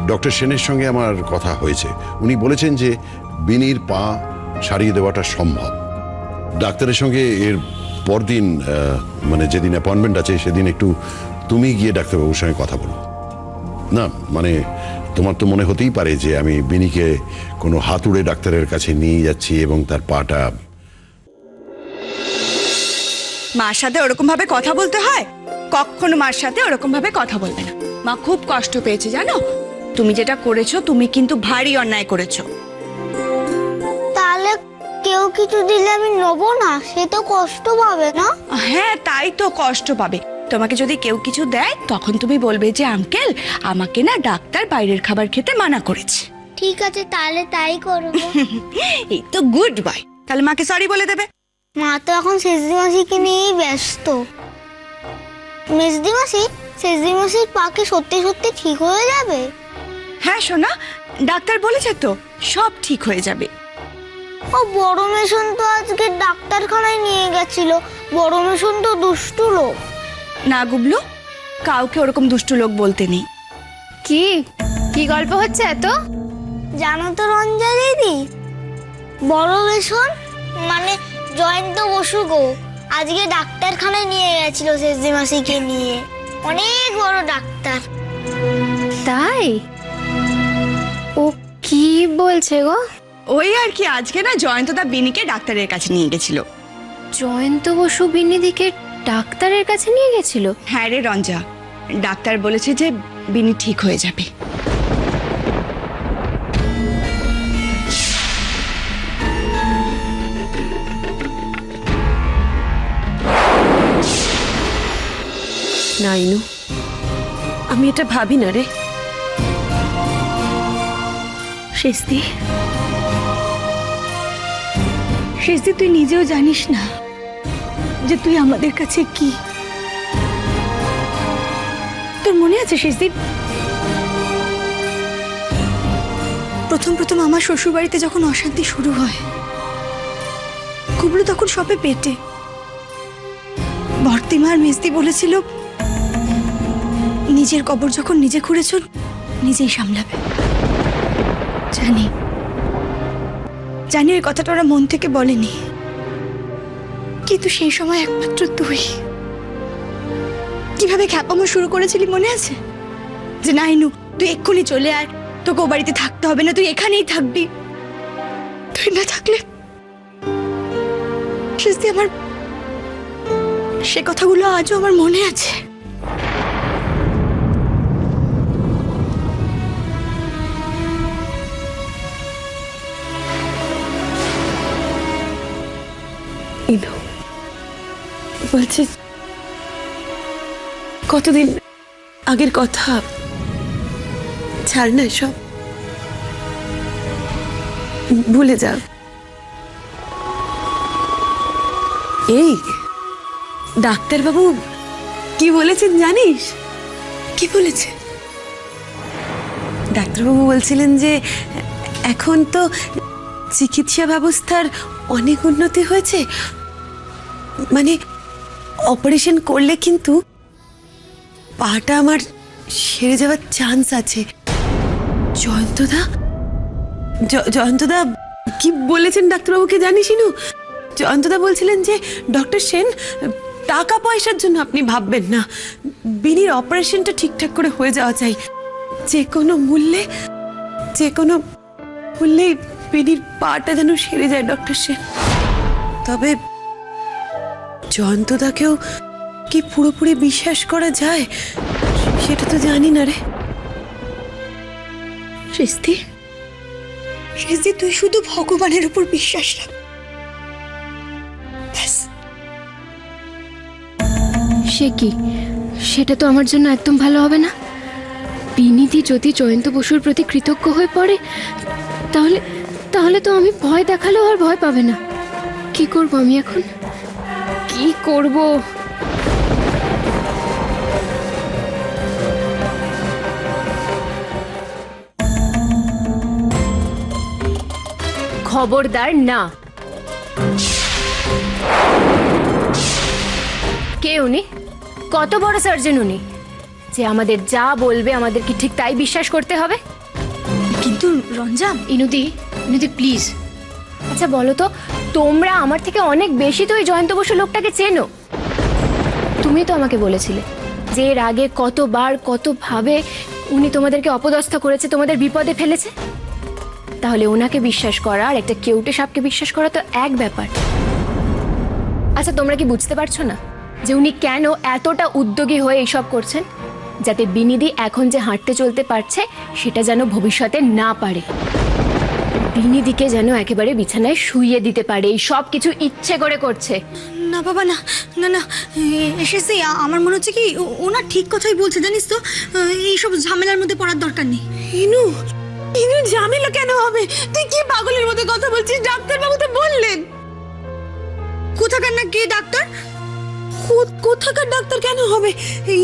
Doctor সেনের সঙ্গে আমার কথা হয়েছে। উনি বলেছেন যে বিনির পা সারিয়ে দেওয়াটা সম্ভব। ডাক্তারের সঙ্গে এর পরদিন মানে যেদিন অ্যাপয়েন্টমেন্ট আছে সেদিন একটু তুমি গিয়ে ডাক্তারবাবুর সঙ্গে কথা বলো না। মানে তোমার তো মনে হতেই পারে যে আমি বিনিকে কোনো হাতুড়ে ডাক্তারের কাছে নিয়ে যাচ্ছি এবং তার পাটা। মার সাথে ওরকম ভাবে কথা বলতে হয়? কখনো মার সাথে ওরকম ভাবে কথা বলবে না। মা খুব কষ্ট পেয়েছে জানো। তুমি যেটা করেছো তুমি কিন্তু ভারী অন্যায় করেছো। তাহলে কেউ কিছু দিলে আমি নেবো না, সে তো কষ্ট পাবে না? হ্যাঁ তাই তো, কষ্ট পাবে। তোমাকে যদি কেউ কিছু দেয় তখন তুমি বলবে যে আঙ্কেল আমাকে না ডাক্তার বাইরের খাবার খেতে মানা করেছে। ঠিক আছে, তাহলে তাই করবো। এই তো গুড বয়। তাহলে মাকে সরি বলে দেবে। মা তো এখন শেষদি মাসিকে নিয়েই ব্যস্ত। মেজদি মাসি, শেষদি মাসির পাকে সত্যি সত্যি ঠিক হয়ে যাবে? হ্যাঁ সোনা, ডাক্তার বলেছে তো সব ঠিক হয়ে যাবে। ও বড় মেশন তো আজকে ডাক্তারখানায় নিয়ে গেছিল। বড় মেশন তো দুষ্টু লোক। না গুবলু, কাউকে ওরকম দুষ্টু লোক বলতে নেই। কি কি গল্প হচ্ছে এত? জানো তো রঞ্জা দিদি, বড় মেশন মানে জয়ন্ত বসু গো আজকে ডাক্তারখানায় নিয়ে গেছিল শেষদি মাসিকে নিয়ে। অনেক বড় ডাক্তার। তাই? ও কি বলছে গো? ওই আর কি, আজকে না জয়ন্তদা বিনিকে ডাক্তারের কাছে নিয়ে গেছিল। জয়ন্ত বসু বিনিদিকে ডাক্তারের কাছে নিয়ে গেছিল? হ্যাঁ রে রঞ্জা, ডাক্তার বলেছে যে বিনি ঠিক হয়ে যাবে। নাইনু, আমি এটা ভাবি না রে। শেষদি, শেষদি তুই নিজেও জানিস না যে তুই আমাদের কাছে কি। তোর মনে আছে শেষদি, প্রথম প্রথম আমার শ্বশুর বাড়িতে যখন অশান্তি শুরু হয়, কুবলু তখন সবে পেটে। ভর্তিমার মেজদি বলেছিল নিজের কবর যখন নিজে খুঁড়েছ নিজেই সামলাবে। জানি জানি এই কথাটা ওরা মন থেকে বলেনি, কিন্তু সেই সময় একমাত্র তুই কিভাবে খ্যাপামো শুরু করেছিলি মনে আছে? যে নাইনু তুই এক্ষুনি চলে আয়, তোকে ও বাড়িতে থাকতে হবে না, তুই এখানেই থাকবি। তুই না থাকলে শেষদি আমার সে কথাগুলো আজও আমার মনে আছে। ইনো বলছি, কতদিন আগের কথা, ছাড় না সব, ভুলে যা। এই ডাক্তারবাবু কি বলেছেন জানিস? কি বলেছে? ডাক্তারবাবু বলছিলেন যে এখন তো চিকিৎসা ব্যবস্থার অনেক উন্নতি হয়েছে, মানে অপারেশন করলে কিন্তু পাটা আমার সেরে যাওয়ার চান্স আছে। জয়ন্তদা, জয়ন্তদা কি বলেছেন ডাক্তারবাবুকে জানিস? জয়ন্তদা বলছিলেন যে ডক্টর সেন, টাকা পয়সার জন্য আপনি ভাববেন না, বিনির অপারেশনটা ঠিকঠাক করে হয়ে যাওয়া চাই। যে কোনো মূল্যে বিনির পাটা যেন সেরে যায় ডক্টর সেন। তবে জয়ন্তদাকেও কি পুরোপুরি বিশ্বাস করা যায় সেটা তো জানি না রে। শেষদি, শেষদি তুই শুধু ভগবানের উপর বিশ্বাস রাখ। সে কি, সেটা তো আমার জন্য একদম ভালো হবে না। বিনিদি যদি জয়ন্ত বসুর প্রতি কৃতজ্ঞ হয়ে পড়ে তাহলে তাহলে তো আমি ভয় দেখালেও আর ভয় পাবে না। কি করব আমি এখন, কি করব? খবরদার না। কে উনি? কত বড় সার্জন উনি যে আমাদের যা বলবে আমাদের কি ঠিক তাই বিশ্বাস করতে হবে? কিন্তু রঞ্জাম, ইনুদি, ইনুদি প্লিজ। আচ্ছা বলো তো, তোমরা আমার থেকে অনেক বেশি তো এই জয়ন্ত বসু লোকটাকে চেনো। তুমি তো আমাকে বলেছিলে যে এর আগে কতবার কতভাবে উনি তোমাদেরকে অপদস্থ করেছে, তোমাদের বিপদে ফেলেছে। তাহলে ওনাকে বিশ্বাস করা আর একটা কেউটে সাপকে বিশ্বাস করা তো এক ব্যাপার। আচ্ছা তোমরা কি বুঝতে পারছো না যে উনি কেন এতটা উদ্যোগী হয়ে এইসব করছেন? যাতে বিনিদি এখন যে হাঁটতে চলতে পারছে সেটা যেন ভবিষ্যতে না পারে। বিনিদিকে যেন একেবারে বিছানায় শুইয়ে দিতে পারে, এই সব কিছু ইচ্ছে করে করছে। না বাবা না, না না, এসেছি। আমার মনে হচ্ছে কি ওনার ঠিক কথাই বলছে, জানিস তো। এইসব ঝামেলার মধ্যে পড়ার দরকার নেই। ইনু, ইনু ঝামেলা কেন হবে? তুই কি পাগলের মতো কথা বলছিস? ডাক্তারবাবু তো বললেন। কোথাকার না কে ডাক্তার? কোথাকার ডাক্তার কেন হবে?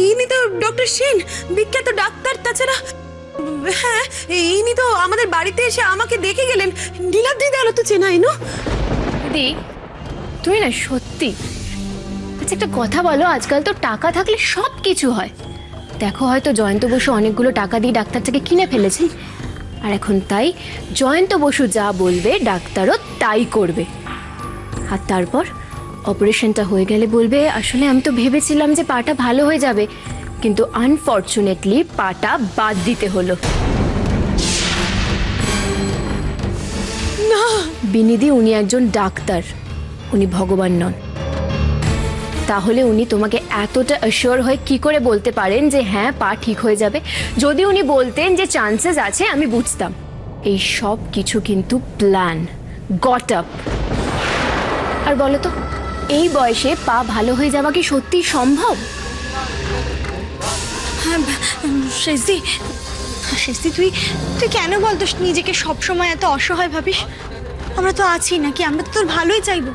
ইনি তো ডক্টর সেন, বিখ্যাত ডাক্তার। তাছাড়া হ্যাঁ, ইনি তো আমাদের বাড়িতে এসে আমাকে দেখে গেলেন। নীলাদ্রি দেওয়াল তো চেনা। ইনু দিদি, তুমি না সত্যি। আচ্ছা একটা কথা বলো, আজকাল তো টাকা থাকলে সব কিছু হয়। দেখো হয়তো জয়ন্ত বসু অনেকগুলো টাকা দিয়ে ডাক্তারটাকে কিনে ফেলেছে, আর এখন তাই জয়ন্ত বসু যা বলবে ডাক্তারও তাই করবে। আর তারপর অপারেশনটা হয়ে গেলে বলবে আসলে আমি তো ভেবেছিলাম যে পাটা ভালো হয়ে যাবে, কিন্তু আনফর্চুনেটলি পাটা বাদ দিতে হলো। না, বিনিদি উনি একজন ডাক্তার, উনি ভগবান নন। তাহলে উনি তোমাকে এতটা অ্যাসিওর হয়ে কি করে বলতে পারেন যে হ্যাঁ পা ঠিক হয়ে যাবে? যদি উনি বলতেন যে চান্সেস আছে আমি বুঝতাম। এই সব কিছু কিন্তু প্ল্যান, গট আপ। আর বলো তো, এই বয়সে পা ভালো হয়ে যাওয়া কি সত্যি সম্ভব? শেষদি, শেষদি তুই তুই কেন বলতো নিজেকে সবসময় এত অসহায় ভাবিস? আমরা তো আছি নাকি, আমরা তো তোর ভালোই চাইবো।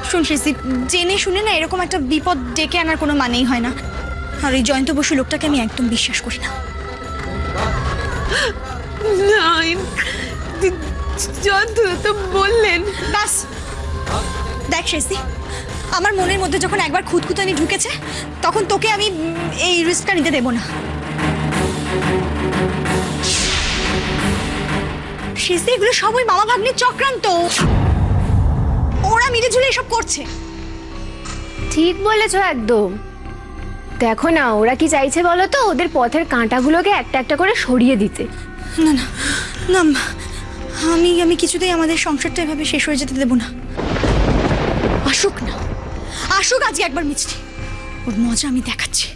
শোন শেষদি, জেনে শুনে না এরকম একটা বিপদ ডেকে আনার কোনো মানেই হয় না। আর এই জয়ন্ত বসু লোকটাকে আমি একদম বিশ্বাস করি না। না, জয়ন্ত তো বললেন। বাস দেখ শেষদি, আমার মনের মধ্যে যখন একবার খুঁতখুঁতানি ঢুকেছে তখন তোকে আমি এই রিস্কটা নিতে দেবো না। শেষদি, এগুলো সবই মামা ভাগ্নির চক্রান্ত। ওরা মিলে ঝুলে এসব করছে। ঠিক বলেছো একদম। দেখো না ওরা কি চাইছে বলো তো, ওদের পথের কাঁটাগুলোকে একটা একটা করে সরিয়ে দিতে। না না না, আমি কিছুতেই আমাদের সংসারটা এভাবে শেষ হয়ে যেতে দেবো না। আসুক না, আসুক আজকে একবার মিষ্টি, ওর মজা আমি দেখাচ্ছি।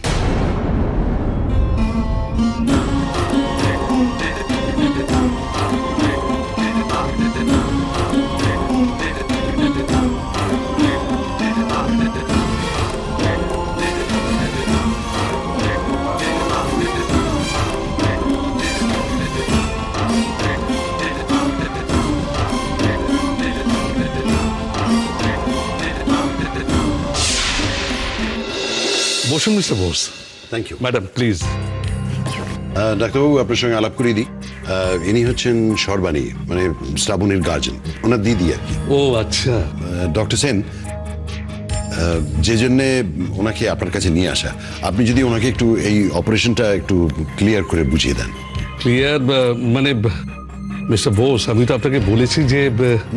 বসুন mister Bose. Thank you madam please. ডাক্তারবাবু, আপনার সঙ্গে আলাপ করিয়ে দিই। ইনি হচ্ছেন সর্বাণী, মানে শ্রাবণীর গার্জেন, ওনার দিদি আর কি। ও আচ্ছা। ডক্টর সেন, যে জন্যে ওনাকে আপনার কাছে নিয়ে আসা, আপনি যদি ওনাকে একটু এই অপারেশনটা একটু ক্লিয়ার করে বুঝিয়ে দেন। ক্লিয়ার মানে মিস্টার বোস, আমি তো আপনাকে বলেছি যে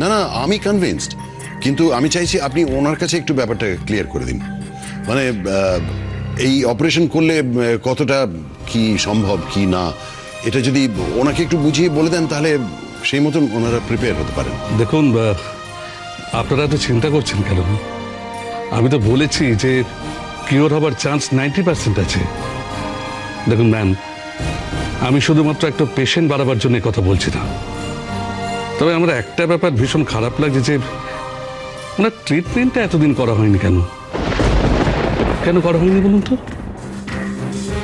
না না, আমি কনভিন্সড, কিন্তু আমি চাইছি আপনি ওনার কাছে একটু ব্যাপারটা ক্লিয়ার করে দিন। মানে এই অপারেশন করলে কতটা কি সম্ভব কি না, এটা যদি ওনাকে একটু বুঝিয়ে বলে দেন তাহলে সেই মতন ওনারা প্রিপেয়ার হতে পারেন। দেখুন, আপনারা তো চিন্তা করছেন কেন? আমি তো বলেছি যে কিওর হবার চান্স 90% আছে। দেখুন ম্যাম, আমি শুধুমাত্র একটা পেশেন্ট বাড়াবার জন্য কথা বলছি না। তবে আমার একটা ব্যাপার ভীষণ খারাপ লাগছে যে ওনার ট্রিটমেন্টটা এতদিন করা হয়নি। কেন করা হয়নি বলুন তো?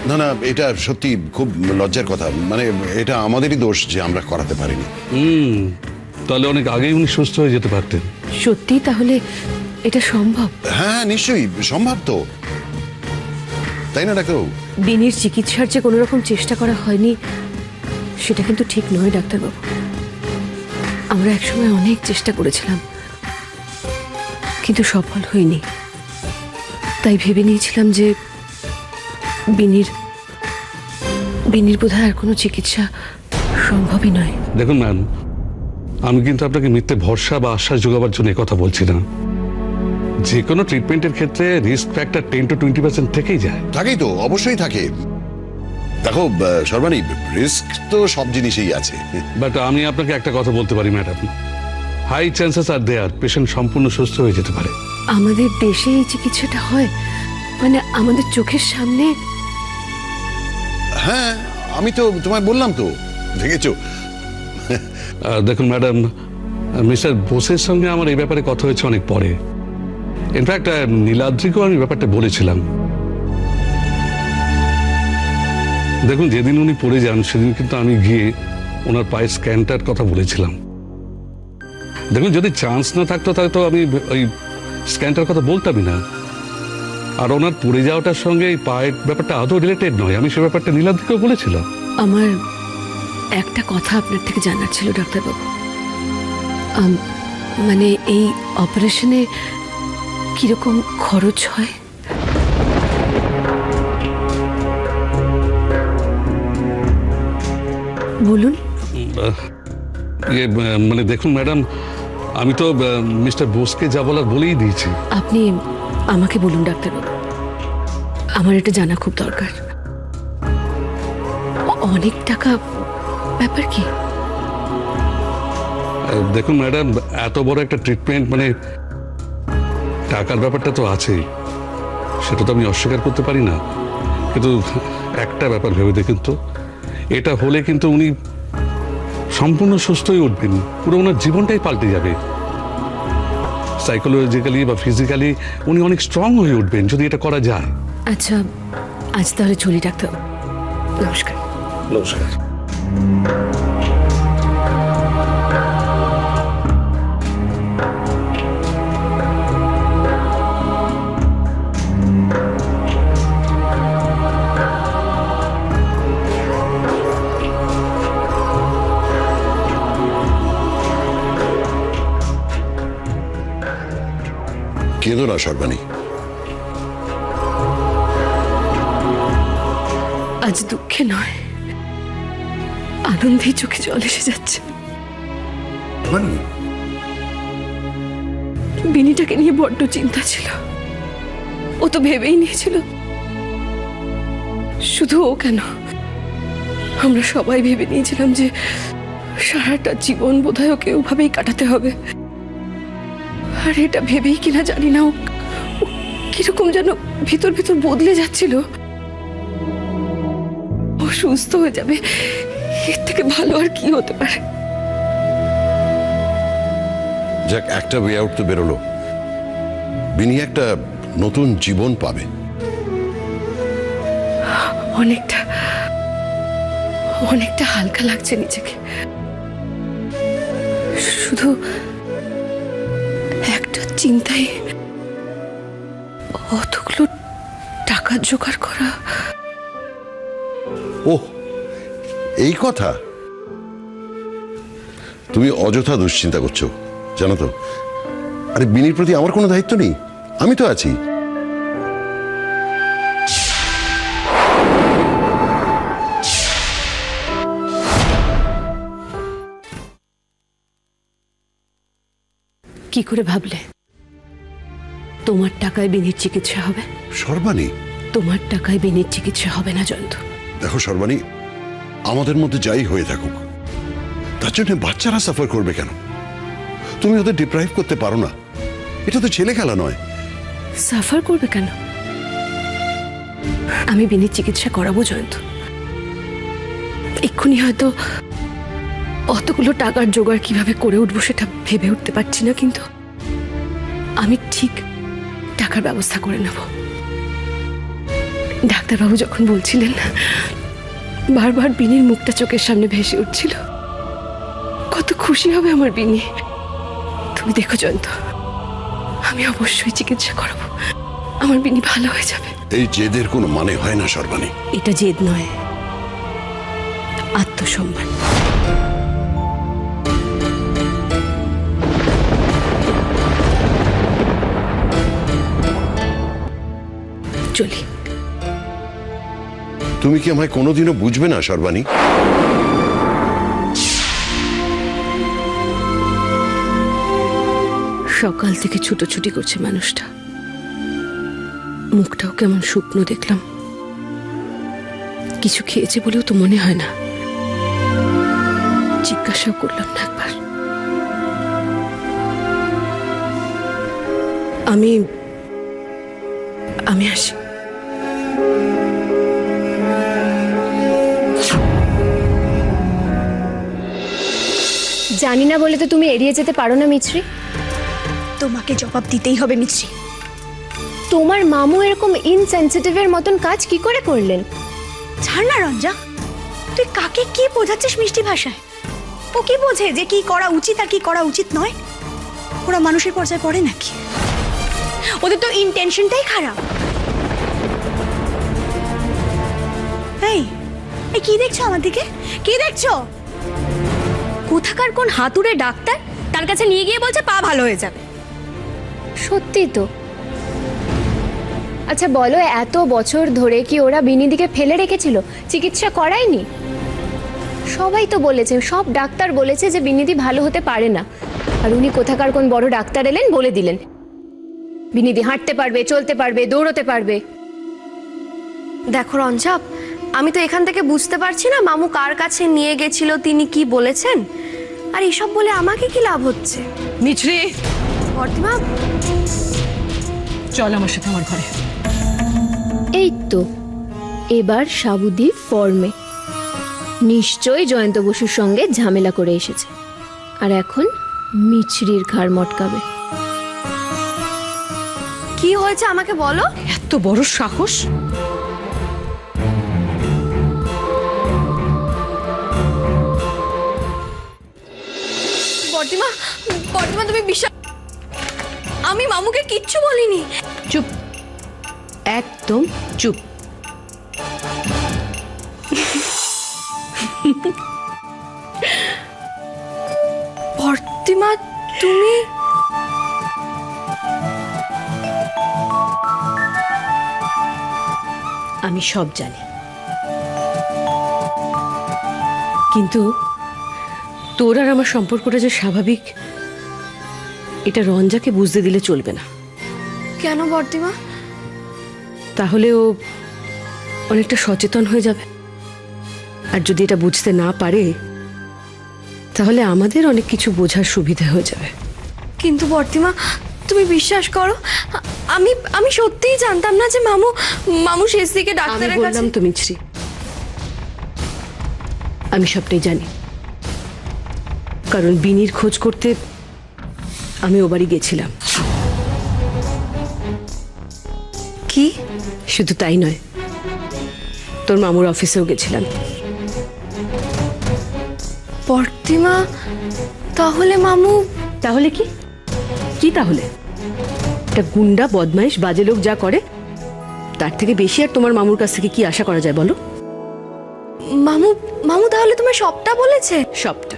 না না, এটা সত্যি খুব লজ্জার কথা। মানে এটা আমাদেরই দোষ যে আমরা করাতে পারিনি। তাহলে অনেক আগেই উনি সুস্থ হয়ে যেতে পারতেন। সত্যি তাহলে এটা সম্ভব? হ্যাঁ নিশ্চয়ই সম্ভব তো, তাই না ডাক্তারবাবু? বিনির চিকিৎসার যে কোনো রকম চেষ্টা করা হয়নি সেটা কিন্তু ঠিক নয় ডাক্তারবাবু। আমরা একসময় অনেক চেষ্টা করেছিলাম, কিন্তু সফল হয়নি। তাই ভেবে নিয়েছিলাম যে বিনির বোধহয় আর কোনো চিকিৎসা সম্ভবই নয়। দেখুন ম্যাম, আমি কিন্তু আপনাকে মিথ্যে ভরসা বা আশ্বাস যোগাবার জন্য কথা বলছি না। যে কোনো ট্রিটমেন্টের ক্ষেত্রে রিস্ক ফ্যাক্টর 10 to 20% থেকেই যায়। থাকেই তো, অবশ্যই থাকে। দেখো সর্বাণী, রিস্ক তো সব জিনিসেই আছে। বাট আমি আপনাকে একটা কথা বলতে পারি madam, high chances are there patient সম্পূর্ণ সুস্থ হয়ে যেতে পারে। আমাদের দেশে এই চিকিৎসাটা হয়, মানে আমাদের চোখের সামনে। হ্যাঁ, আমি তো তোমায় বললাম তো, দেখেছো। দেখুন ম্যাডাম, মিস্টার বোসের সঙ্গে আমার এই ব্যাপারে কথা হয়েছে অনেক পরে। ইনফ্যাক্ট নীলাদ্রিকেও আমি ব্যাপারটা বলেছিলাম। দেখুন, যেদিন উনি পড়ে যান সেদিন কিন্তু আমি গিয়ে ওনার পায়ের স্ক্যানটার কথা বলেছিলাম। দেখুন, যদি চান্স না থাকতো তাহলে তো আমি ওই স্ক্যানটার কথা বলতামই না। আর ওনার পড়ে যাওয়াটার সঙ্গে এই পায়ের ব্যাপারটা আদৌ রিলেটেড নয়, আমি সে ব্যাপারটা নীলাদ্রিকেও বলেছিলাম। আমার একটা কথা আপনার থেকে জানার ছিল ডাক্তারবাবু। মানে এই অপারেশনে কিরকম খরচ হয়? বলুন। মানে দেখুন ম্যাডাম, আমি তো মিস্টার বোসকে যা বলার বলেই দিয়েছি। আপনি আমাকে বলুন ডাক্তারবাবু, আমার এটা জানা খুব দরকার। অনেক টাকা ব্যাপার কি? দেখুন ম্যাডাম, এত বড় একটা ট্রিটমেন্ট, মানে টাকার ব্যাপারটা তো আছেই, সেটা তো আমি অস্বীকার করতে পারি না। কিন্তু একটা ব্যাপার ভেবে দেখুন তো, এটা হলে কিন্তু উনি সম্পূর্ণ সুস্থ হয়ে উঠবেন, পুরো ওনার জীবনটাই পাল্টে যাবে। সাইকোলজিক্যালি বা ফিজিক্যালি উনি অনেক স্ট্রং হয়ে উঠবেন যদি এটা করা যায়। আচ্ছা, আজ তাহলে চলি ডাক্তার। নমস্কার। নমস্কার। কেঁদো না সর্বাণী। আজ দুঃখে নয়, আনন্দেই চোখে জল এসে যাচ্ছে। বিনিটাকে নিয়ে বড্ড চিন্তা ছিল। ও তো ভেবেই নিয়েছিল, শুধু ও কেন, আমরা সবাই ভেবে নিয়েছিলাম যে সারাটা জীবন বোধহয় ওকে ওভাবেই কাটাতে হবে। আর এটা ভেবেই কিনা জানি না, ও কিরকম যেন ভিতর ভিতর বদলে যাচ্ছিল। ও সুস্থ হয়ে যাবে, এর থেকে ভালো আর কি হতে পারে। যাক, একটা ওয়ে আউট তো বেরোলো। বিনি একটা নতুন জীবন পাবে। অনেকটা অনেকটা হালকা লাগছে নিজেকে। শুধু একটা চিন্তায়, অতগুলো টাকা জোগাড় করা। ওহ, এই কথা। তুমি অযথা দুশ্চিন্তা করছো, জানো তো। আরে বিনির প্রতি আমার কোনো দায়িত্ব নেই, আমি তো আছি। কি করে ভাবলে তোমার টাকায় বিনির চিকিৎসা হবে? সর্বাণী, তোমার টাকায় বিনির চিকিৎসা হবে না জয়ন্ত। দেখো সর্বাণী, আমাদের মধ্যে যাই হয়ে থাকুক, তার জন্য বাচ্চারা সাফার করবে কেন? তুমি ওদের ডিপ্রাইভ করতে পারো না। এটা তো ছেলে খেলা নয়। সাফার করবে কেন? আমি বিনির চিকিৎসা করাবো জয়ন্ত। এক্ষুনি হয়তো অতগুলো টাকার জোগাড় কিভাবে করে উঠবো সেটা ভেবে উঠতে পারছি না, কিন্তু আমি ঠিক টাকার ব্যবস্থা করে নেব। ডাক্তারবাবু যখন বলছিলেন, বারবার বিনির মুখটা চোখের সামনে ভেসে উঠছিল। কত খুশি হবে আমার বিনি। তুমি দেখো জয়ন্ত, আমি অবশ্যই চিকিৎসা করাবো, আমার বিনি ভালো হয়ে যাবে। এই জেদের কোনো মানে হয় না সর্বাণী। এটা জেদ নয়, আত্মসম্মান। চলি। তুমি কি আমায় কোনোদিনও বুঝবে না সর্বাণী? সকাল থেকে ছুটোছুটি করছে মানুষটা, মুখটাও কেমন শুকনো দেখলাম। কিছু খেয়েছে বলেও তো মনে হয় না, জিজ্ঞাসাও করলাম না একবার। আমি আসি। জানি না বলে তো তুমি এড়িয়ে যেতে পারো না মিছরি। তোমাকে জবাব দিতেই হবে মিছরি। তোমার মামু এরকম ইনসেনসিটিভের মতন কাজ কি করে করলেন? ছাড় না রঞ্জা, তুই কাকে কি বোঝাচ্ছিস মিষ্টি ভাষায়? ও কি বোঝে যে কি করা উচিত আর কি করা উচিত নয়? ওরা মানুষের পর্যায়ে পড়ে নাকি? ওদের তো ইন্টেনশনটাই খারাপ। এই এই কি দেখছো আমার দিকে? কি দেখছো? কোথাকার কোন হাতুড়ে ডাক্তার তার কাছে নিয়ে গিয়ে বলছে পা ভালো হয়ে যাবে। সত্যি তো। আচ্ছা বলো, এত বছর ধরে কি ওরা বিনিদিকে ফেলে রেখেছিল, চিকিৎসা করায়নি? সবাই তো বলেছে, সব ডাক্তার বলেছে যে বিনিদি ভালো হতে পারে না, আর উনি কোথাকার কোন বড় ডাক্তার এলেন, বলে দিলেন বিনিদি হাঁটতে পারবে, চলতে পারবে, দৌড়তে পারবে। দেখো রঞ্জা, আমি তো এখান থেকে বুঝতে পারছি না মামু কার কাছে নিয়ে গেছিল, তিনি কি বলেছেন, আর এসব বলে আমাকে কি লাভ হচ্ছে? মিছরি, বর্তিমা, চল আমার সাথে আমার ঘরে। এই তো এবার সাবুদি ফর্মে, নিশ্চয়ই জয়ন্ত বসুর সঙ্গে ঝামেলা করে এসেছে, আর এখন মিছরির ঘাড় মটকাবে। কি হয়েছে আমাকে বলো। এত বড় সাহস! বর্তিমা, বর্তিমা তুমি বিশ্বাস, আমি মামুকে কিচ্ছু বলিনি। চুপ, একদম চুপ। বর্তিমা তুমি, আমি সব জানি, কিন্তু তোর আর আমার সম্পর্কটা যে স্বাভাবিক, এটা রঞ্জাকে বুঝতে দিলে চলবে না। কেন বর্তিমা? তাহলে ও অনেকটা সচেতন হয়ে যাবে, আর যদি এটা বুঝতে না পারে তাহলে আমাদের অনেক কিছু বোঝার সুবিধা হয়ে যাবে। কিন্তু বর্তিমা তুমি বিশ্বাস করো, আমি আমি সত্যিই জানতাম না যে মামু শেষ দিকে আমি ডাক্তারের কাছে। বললাম তো মিছরি, আমি সবটাই জানি, কারণ বিনির খোঁজ করতে আমি ও বাড়ি গেছিলাম। কি? শুধু তাই নয়, তোর মামুর অফিসেও গেছিলাম। বর্তিমা তাহলে মামু, তাহলে কি? কি তাহলে? একটা গুন্ডা, বদমাইশ, বাজে লোক যা করে তার থেকে বেশি আর তোমার মামুর কাছ থেকে কি আশা করা যায় বলো? মামু তাহলে তোমার সবটা বলেছে? সবটা।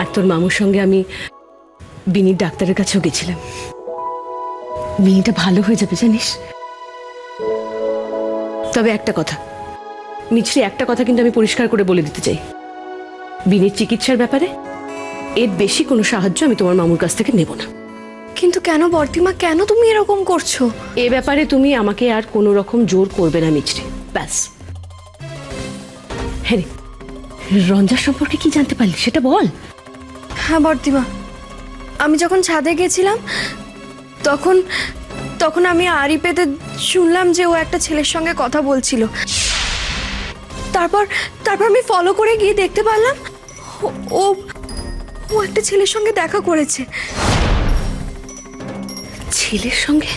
আর তোর মামুর সঙ্গে আমি বিনির ডাক্তারের কাছেও গেছিলাম। বিনিটা ভালো হয়ে যাবে জানিস। তবে একটা কথা মিছরি, একটা কথা কিন্তু আমি পরিষ্কার করে বলে দিতে চাই, বিনির চিকিৎসার ব্যাপারে এর বেশি কোনো সাহায্য আমি তোমার মামুর কাছ থেকে নেব না। কিন্তু কেন বর্তিমা, কেন তুমি এরকম করছো? এ ব্যাপারে তুমি আমাকে আর কোনো রকম জোর করবে না মিছরি, ব্যাস। হ্যাঁ রে, রঞ্জার সম্পর্কে কি জানতে পারলি সেটা বল। হ্যাঁ বর্তিমা, আমি যখন ছাদে গেছিলাম তখন আমি আড়ি পেতে শুনলাম যে ও একটা ছেলের সঙ্গে কথা বলছিল। তারপর আমি ফলো করে গিয়ে দেখতে পারলাম ও ও একটা ছেলের সঙ্গে দেখা করেছে। ছেলের সঙ্গে?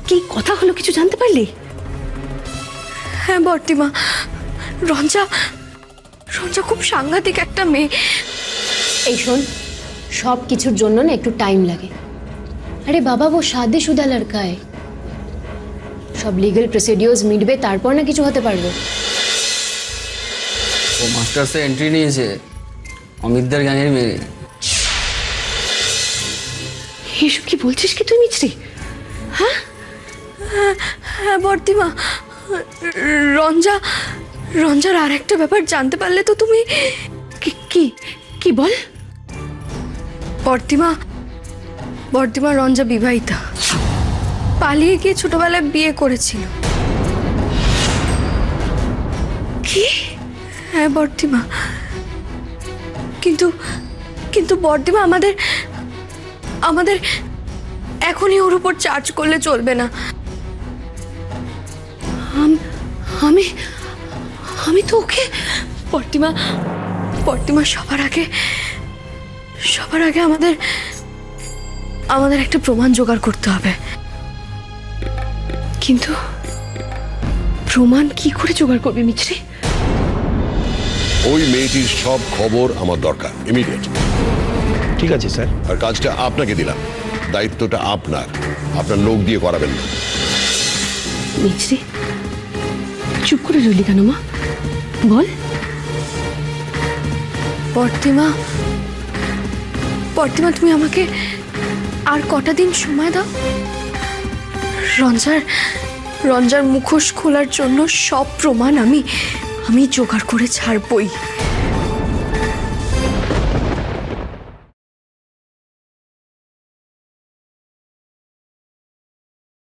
কি কথা হলো, কিছু জানতে পারলি? হ্যাঁ বর্তিমা, রঞ্জা খুব সাংঘাতিক একটা মেয়ে। এই শোন, সব কিছুর জন্য না একটু টাইম লাগে। আরে বাবা, ও শাদিশুদা লড়কা है, সব লিগ্যাল প্রসিডিওর্স মিটবে, তারপর না কিছু হতে পারবে। ও মাস্টার্সে এন্ট্রি নিয়েছে, অমিতদের গ্যাংয়ের মেয়ে। এসব কি বলছিস কি তুই মিছরি? হ্যাঁ বর্তিমা, রঞ্জার আর একটা ব্যাপার জানতে পারলে তো তুমি। কি কি বল? বর্দিমা রঞ্জা বিবাহিতা, পালিয়ে গিয়ে ছোটবেলায় বিয়ে করেছিল। কি? হ্যাঁ বর্দিমা, কিন্তু বর্দিমা আমাদের এখনই ওর উপর চার্জ করলে চলবে না। আমি তো ওকে বর্দিমা সবার আগে আমাদের একটা প্রমাণ জোগাড় করতে হবে। কিন্তু প্রমাণ কি করে জোগাড় করবে মিছরি? ওই মেয়েটির সব খবর আমার দরকার, ইমিডিয়েট। ঠিক আছে স্যার। আর কাজটা আপনাকে দিলাম, দায়িত্বটা আপনার লোক দিয়ে করাবেন না। মিছরি চুপ করে রইলি কেন মা? বল। বর্দিমা তুমি আমাকে আর কটা দিন সময় দাও। রঞ্জার মুখোশ খোলার জন্য সব প্রমাণ আমি জোগাড় করে ছাড়বই।